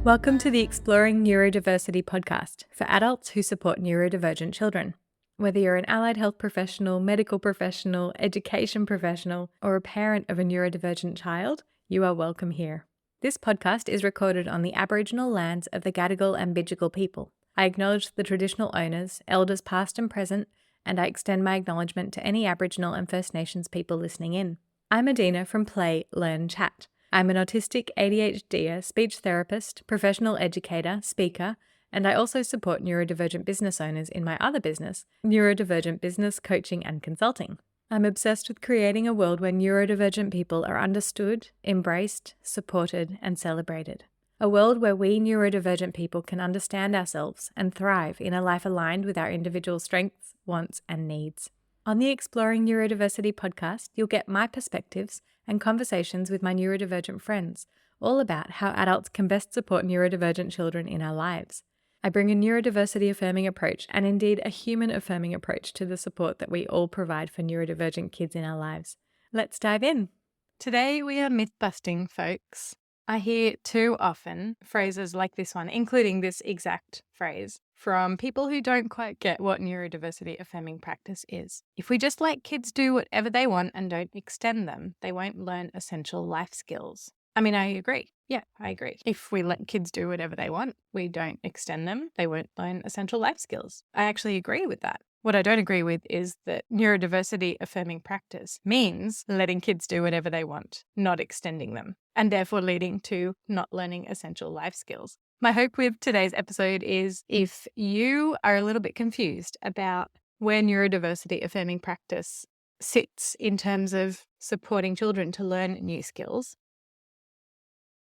Welcome to the Exploring Neurodiversity podcast for adults who support neurodivergent children. Whether you're an allied health professional, medical professional, education professional, or a parent of a neurodivergent child, you are welcome here. This podcast is recorded on the Aboriginal lands of the Gadigal and Bidjigal people. I acknowledge the traditional owners, elders past and present, and I extend my acknowledgement to any Aboriginal and First Nations people listening in. I'm Adina from Play, Learn, Chat. I'm an autistic ADHD speech therapist, professional educator, speaker, and I also support neurodivergent business owners in my other business, Neurodivergent Business Coaching and Consulting. I'm obsessed with creating a world where neurodivergent people are understood, embraced, supported, and celebrated. A world where we neurodivergent people can understand ourselves and thrive in a life aligned with our individual strengths, wants, and needs. On the Exploring Neurodiversity podcast, you'll get my perspectives and conversations with my neurodivergent friends, all about how adults can best support neurodivergent children in our lives. I bring a neurodiversity affirming approach and indeed a human affirming approach to the support that we all provide for neurodivergent kids in our lives. Let's dive in. Today we are myth busting, folks. I hear too often phrases like this one, including this exact phrase, from people who don't quite get what neurodiversity affirming practice is. If we just let kids do whatever they want and don't extend them, they won't learn essential life skills. I mean, I agree. Yeah, I agree. If we let kids do whatever they want, we don't extend them, they won't learn essential life skills. I actually agree with that. What I don't agree with is that neurodiversity affirming practice means letting kids do whatever they want, not extending them, and therefore leading to not learning essential life skills. My hope with today's episode is if you are a little bit confused about where neurodiversity affirming practice sits in terms of supporting children to learn new skills,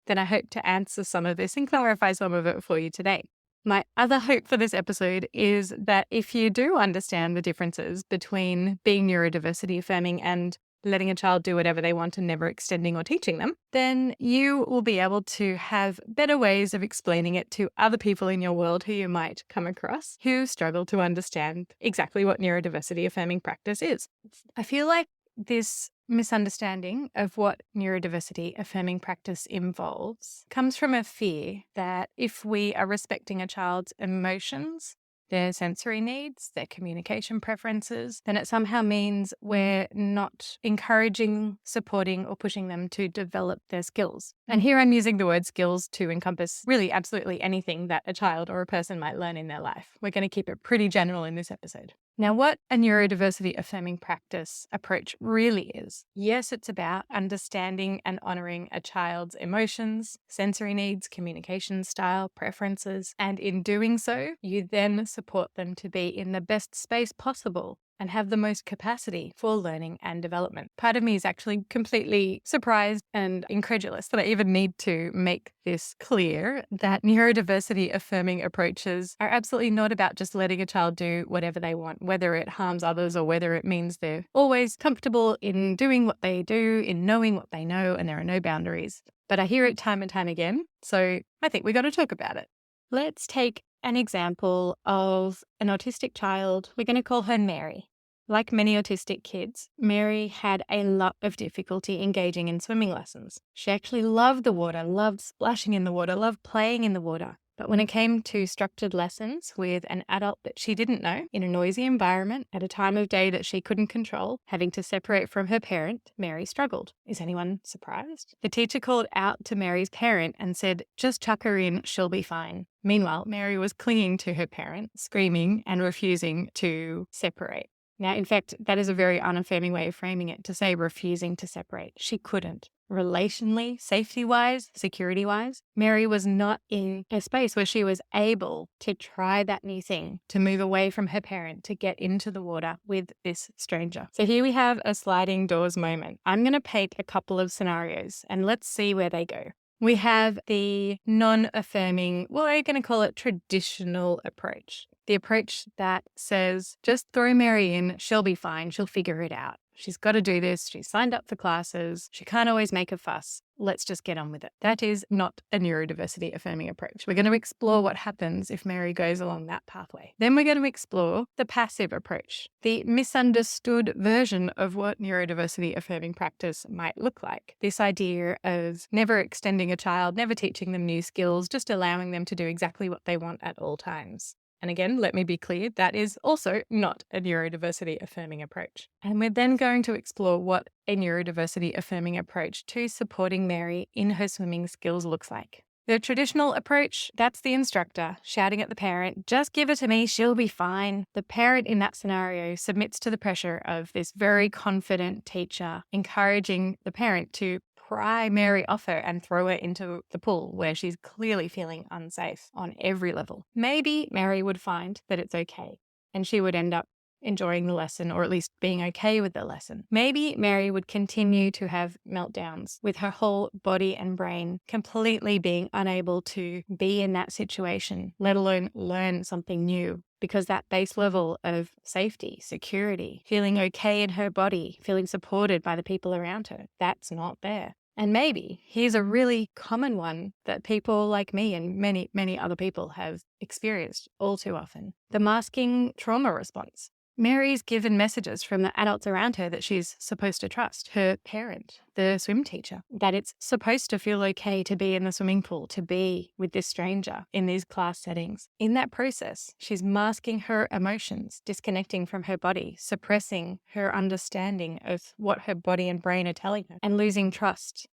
then I hope to answer some of this and clarify some of it for you today. My other hope for this episode is that if you do understand the differences between being neurodiversity affirming and letting a child do whatever they want and never extending or teaching them, then you will be able to have better ways of explaining it to other people in your world who you might come across who struggle to understand exactly what neurodiversity affirming practice is. I feel like this misunderstanding of what neurodiversity affirming practice involves comes from a fear that if we are respecting a child's emotions, their sensory needs, their communication preferences, then it somehow means we're not encouraging, supporting, or pushing them to develop their skills. And here I'm using the word skills to encompass really absolutely anything that a child or a person might learn in their life. We're going to keep it pretty general in this episode. Now, what a neurodiversity affirming practice approach really is, yes, it's about understanding and honoring a child's emotions, sensory needs, communication style, preferences, and in doing so, you then support them to be in the best space possible and have the most capacity for learning and development. Part of me is actually completely surprised and incredulous that I even need to make this clear, that neurodiversity affirming approaches are absolutely not about just letting a child do whatever they want, whether it harms others or whether it means they're always comfortable in doing what they do, in knowing what they know, and there are no boundaries. But I hear it time and time again, so I think we got to talk about it. Let's take an example of an autistic child. We're going to call her Mary. Like many autistic kids, Mary had a lot of difficulty engaging in swimming lessons. She actually loved the water, loved splashing in the water, loved playing in the water. But when it came to structured lessons with an adult that she didn't know, in a noisy environment, at a time of day that she couldn't control, having to separate from her parent, Mary struggled. Is anyone surprised? The teacher called out to Mary's parent and said, "Just chuck her in, she'll be fine." Meanwhile, Mary was clinging to her parent, screaming and refusing to separate. Now, in fact, that is a very unaffirming way of framing it, to say refusing to separate. She couldn't. Relationally, safety-wise, security-wise, Mary was not in a space where she was able to try that new thing, to move away from her parent, to get into the water with this stranger. So here we have a sliding doors moment. I'm going to paint a couple of scenarios and let's see where they go. We have the non-affirming, well, we're going to call it traditional approach. The approach that says, just throw Mary in, she'll be fine, she'll figure it out. She's got to do this. She's signed up for classes. She can't always make a fuss. Let's just get on with it. That is not a neurodiversity affirming approach. We're going to explore what happens if Mary goes along that pathway. Then we're going to explore the passive approach, the misunderstood version of what neurodiversity affirming practice might look like. This idea of never extending a child, never teaching them new skills, just allowing them to do exactly what they want at all times. And again, let me be clear, that is also not a neurodiversity affirming approach. And we're then going to explore what a neurodiversity affirming approach to supporting Mary in her swimming skills looks like. The traditional approach, that's the instructor shouting at the parent, just give her to me, she'll be fine. The parent in that scenario submits to the pressure of this very confident teacher, encouraging the parent to pry Mary off her and throw her into the pool where she's clearly feeling unsafe on every level. Maybe Mary would find that it's okay and she would end up enjoying the lesson, or at least being okay with the lesson. Maybe Mary would continue to have meltdowns with her whole body and brain completely being unable to be in that situation, let alone learn something new. Because that base level of safety, security, feeling okay in her body, feeling supported by the people around her, that's not there. And maybe here's a really common one that people like me and many, many other people have experienced all too often: the masking trauma response. Mary's given messages from the adults around her that she's supposed to trust, her parent, the swim teacher, that it's supposed to feel okay to be in the swimming pool, to be with this stranger in these class settings. In that process, she's masking her emotions, disconnecting from her body, suppressing her understanding of what her body and brain are telling her, and losing trust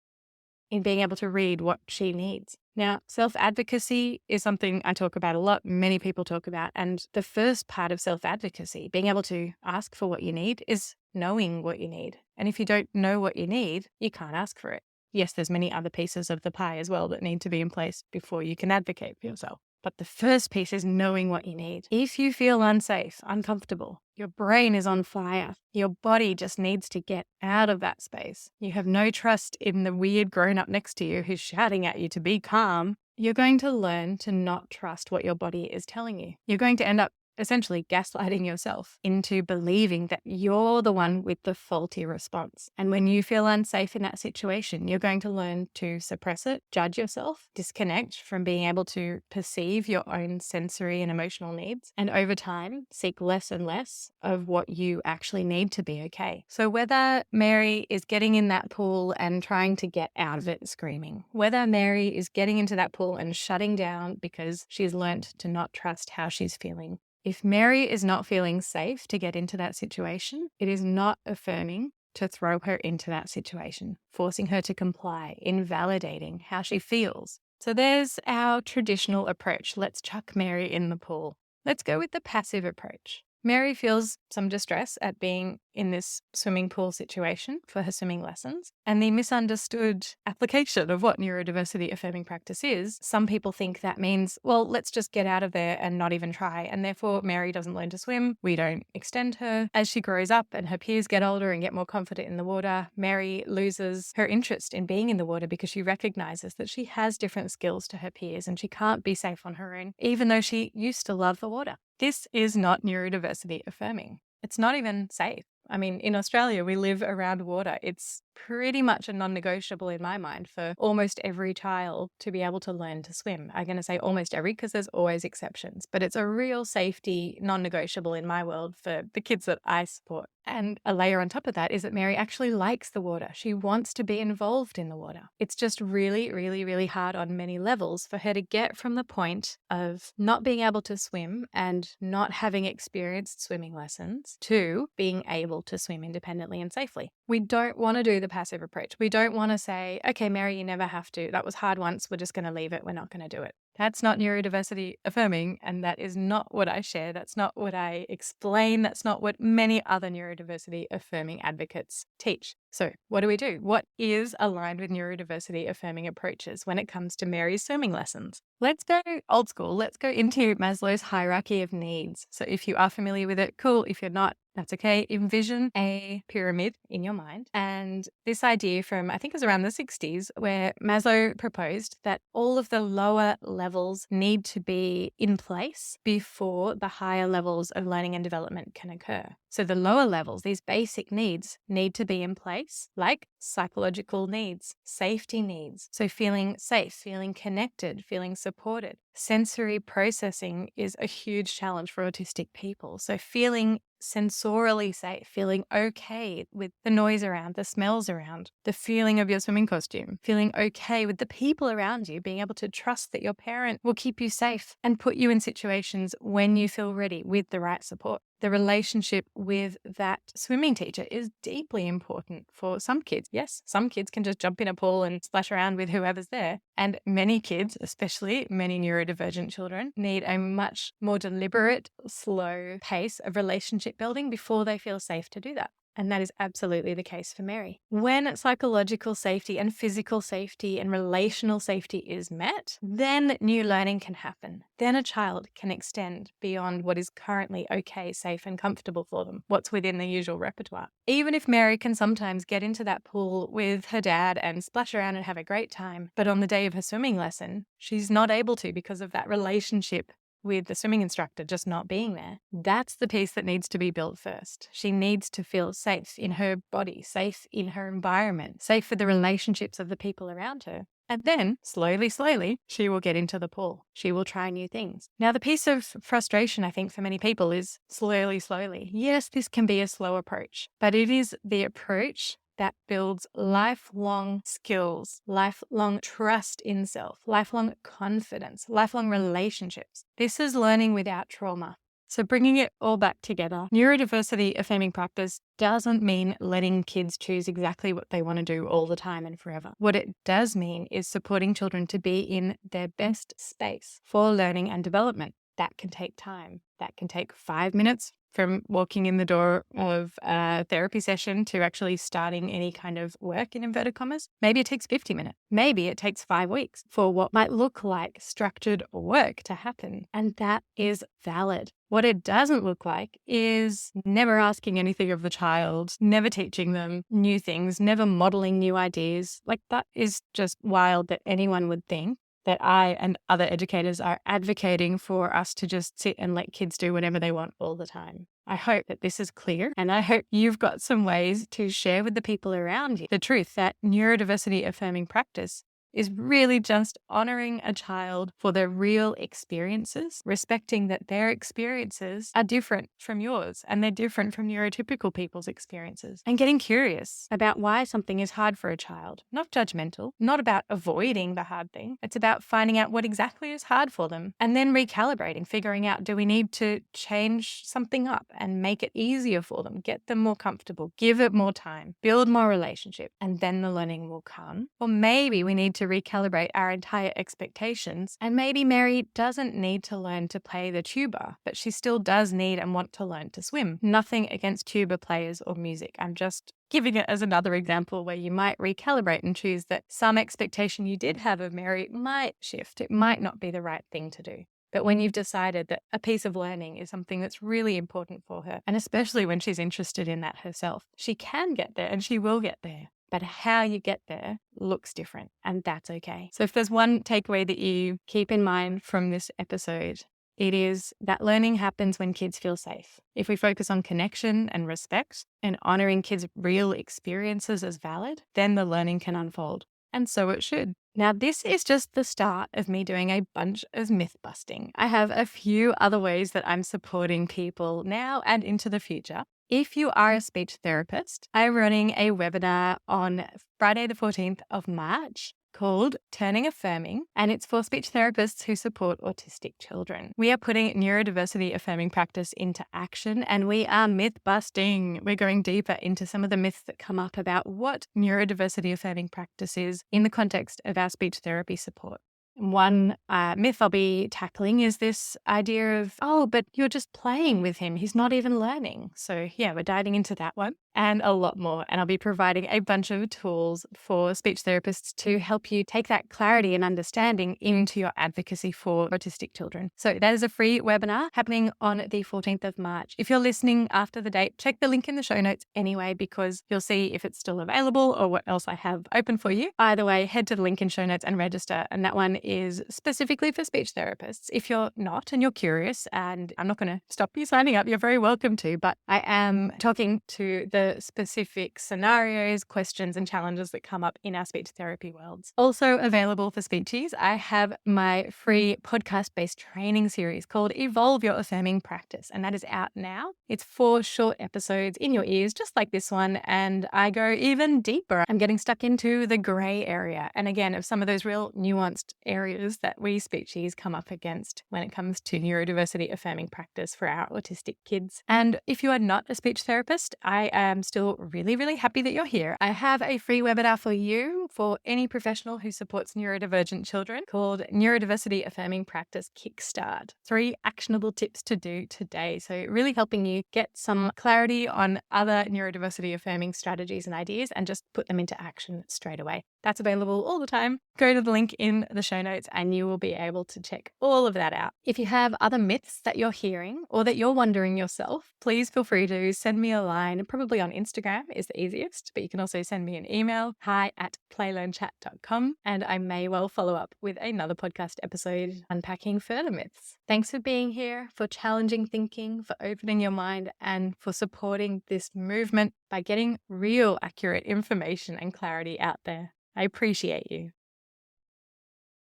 in being able to read what she needs. Now, self-advocacy is something I talk about a lot, many people talk about, and the first part of self-advocacy, being able to ask for what you need, is knowing what you need. And if you don't know what you need, you can't ask for it. Yes, there's many other pieces of the pie as well that need to be in place before you can advocate for yourself. But the first piece is knowing what you need. If you feel unsafe, uncomfortable, your brain is on fire, your body just needs to get out of that space, you have no trust in the weird grown-up next to you who's shouting at you to be calm, you're going to learn to not trust what your body is telling you. You're going to end up essentially gaslighting yourself into believing that you're the one with the faulty response. And when you feel unsafe in that situation, you're going to learn to suppress it, judge yourself, disconnect from being able to perceive your own sensory and emotional needs, and over time, seek less and less of what you actually need to be okay. So whether Mary is getting in that pool and trying to get out of it screaming, whether Mary is getting into that pool and shutting down because she's learnt to not trust how she's feeling, if Mary is not feeling safe to get into that situation, it is not affirming to throw her into that situation, forcing her to comply, invalidating how she feels. So there's our traditional approach. Let's chuck Mary in the pool. Let's go with the passive approach. Mary feels some distress at being in this swimming pool situation for her swimming lessons, and the misunderstood application of what neurodiversity affirming practice is. Some people think that means, well, let's just get out of there and not even try, and therefore Mary doesn't learn to swim. We don't extend her. As she grows up and her peers get older and get more confident in the water, Mary loses her interest in being in the water because she recognizes that she has different skills to her peers and she can't be safe on her own, even though she used to love the water. This is not neurodiversity affirming. It's not even safe. I mean, in Australia, we live around water. It's pretty much a non-negotiable in my mind for almost every child to be able to learn to swim. I'm going to say almost every because there's always exceptions, but it's a real safety non-negotiable in my world for the kids that I support. And a layer on top of that is that Mary actually likes the water. She wants to be involved in the water. It's just really, really, really hard on many levels for her to get from the point of not being able to swim and not having experienced swimming lessons to being able to swim independently and safely. We don't want to do the passive approach. We don't want to say, okay, Mary, you never have to. That was hard once. We're just going to leave it. We're not going to do it. That's not neurodiversity affirming, and that is not what I share. That's not what I explain. That's not what many other neurodiversity affirming advocates teach. So what do we do? What is aligned with neurodiversity affirming approaches when it comes to Mary's swimming lessons? Let's go old school. Let's go into Maslow's hierarchy of needs. So if you are familiar with it, cool. If you're not, that's okay. Envision a pyramid in your mind. And this idea from, I think it was around the 60s, where Maslow proposed that all of the lower levels need to be in place before the higher levels of learning and development can occur. So the lower levels, these basic needs, need to be in place, like psychological needs, safety needs. So feeling safe, feeling connected, feeling supported. Sensory processing is a huge challenge for autistic people. So feeling sensorially safe, feeling okay with the noise around, the smells around, the feeling of your swimming costume, feeling okay with the people around you, being able to trust that your parent will keep you safe and put you in situations when you feel ready with the right support. The relationship with that swimming teacher is deeply important for some kids. Yes, some kids can just jump in a pool and splash around with whoever's there. And many kids, especially many neurodivergent children, need a much more deliberate, slow pace of relationship building before they feel safe to do that. And that is absolutely the case for Mary. When psychological safety and physical safety and relational safety is met, then new learning can happen. Then a child can extend beyond what is currently okay, safe, and comfortable for them, what's within the usual repertoire. Even if Mary can sometimes get into that pool with her dad and splash around and have a great time, but on the day of her swimming lesson, she's not able to because of that relationship with the swimming instructor just not being there. That's the piece that needs to be built first. She needs to feel safe in her body, safe in her environment, safe for the relationships of the people around her. And then, slowly, she will get into the pool. She will try new things. Now, the piece of frustration, I think, for many people is slowly. Yes, this can be a slow approach, but it is the approach that builds lifelong skills, lifelong trust in self, lifelong confidence, lifelong relationships. This is learning without trauma. So bringing it all back together, neurodiversity affirming practice doesn't mean letting kids choose exactly what they want to do all the time and forever. What it does mean is supporting children to be in their best space for learning and development. That can take time. That can take 5 minutes from walking in the door of a therapy session to actually starting any kind of work in inverted commas. Maybe it takes 50 minutes. Maybe it takes 5 weeks for what might look like structured work to happen. And that is valid. What it doesn't look like is never asking anything of the child, never teaching them new things, never modeling new ideas. Like, that is just wild that anyone would think that I and other educators are advocating for us to just sit and let kids do whatever they want all the time. I hope that this is clear, and I hope you've got some ways to share with the people around you the truth that neurodiversity affirming practice is really just honoring a child for their real experiences, respecting that their experiences are different from yours and they're different from neurotypical people's experiences, and getting curious about why something is hard for a child. Not judgmental, not about avoiding the hard thing. It's about finding out what exactly is hard for them and then recalibrating, figuring out, do we need to change something up and make it easier for them, get them more comfortable, give it more time, build more relationship, and then the learning will come. Or maybe we need to recalibrate our entire expectations, and maybe Mary doesn't need to learn to play the tuba, but she still does need and want to learn to swim. Nothing against tuba players or music. I'm just giving it as another example where you might recalibrate and choose that some expectation you did have of Mary might shift. It might not be the right thing to do. But when you've decided that a piece of learning is something that's really important for her, and especially when she's interested in that herself, she can get there and she will get there. But how you get there looks different, and that's okay. So if there's one takeaway that you keep in mind from this episode, it is that learning happens when kids feel safe. If we focus on connection and respect and honoring kids' real experiences as valid, then the learning can unfold. And so it should. Now, this is just the start of me doing a bunch of myth busting. I have a few other ways that I'm supporting people now and into the future. If you are a speech therapist, I'm running a webinar on Friday the 14th of March called Turning Affirming, and it's for speech therapists who support autistic children. We are putting neurodiversity affirming practice into action, and we are myth busting. We're going deeper into some of the myths that come up about what neurodiversity affirming practice is in the context of our speech therapy support. One myth I'll be tackling is this idea of, oh, but you're just playing with him. He's not even learning. So yeah, we're diving into that one. and a lot more. And I'll be providing a bunch of tools for speech therapists to help you take that clarity and understanding into your advocacy for autistic children. So that is a free webinar happening on the 14th of March. If you're listening after the date, check the link in the show notes anyway, because you'll see if it's still available or what else I have open for you. Either way, head to the link in show notes and register. And that one is specifically for speech therapists. If you're not and you're curious, and I'm not going to stop you signing up, you're very welcome to, but I am talking to the specific scenarios, questions, and challenges that come up in our speech therapy worlds. Also available for speechies, I have my free podcast-based training series called Evolve Your Affirming Practice, and that is out now. It's 4 short episodes in your ears, just like this one, and I go even deeper. I'm getting stuck into the grey area, and again, of some of those real nuanced areas that we speechies come up against when it comes to neurodiversity affirming practice for our autistic kids. And if you are not a speech therapist, I am still really, really happy that you're here. I have a free webinar for you for any professional who supports neurodivergent children called Neurodiversity Affirming Practice Kickstart. 3 actionable tips to do today. So really helping you get some clarity on other neurodiversity affirming strategies and ideas and just put them into action straight away. That's available all the time. Go to the link in the show notes and you will be able to check all of that out. If you have other myths that you're hearing or that you're wondering yourself, please feel free to send me a line. Probably on Instagram is the easiest, but you can also send me an email, hi@playlearnchat.com, and I may well follow up with another podcast episode unpacking further myths. Thanks for being here, for challenging thinking, for opening your mind, and for supporting this movement by getting real, accurate information and clarity out there. I appreciate you.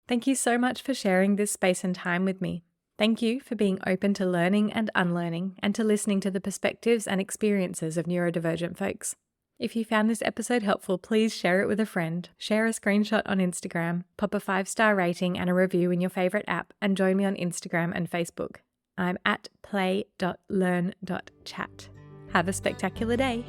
Thank you so much for sharing this space and time with me. Thank you for being open to learning and unlearning and to listening to the perspectives and experiences of neurodivergent folks. If you found this episode helpful, please share it with a friend, share a screenshot on Instagram, pop a 5-star rating and a review in your favorite app, and join me on Instagram and Facebook. I'm at play.learn.chat. Have a spectacular day.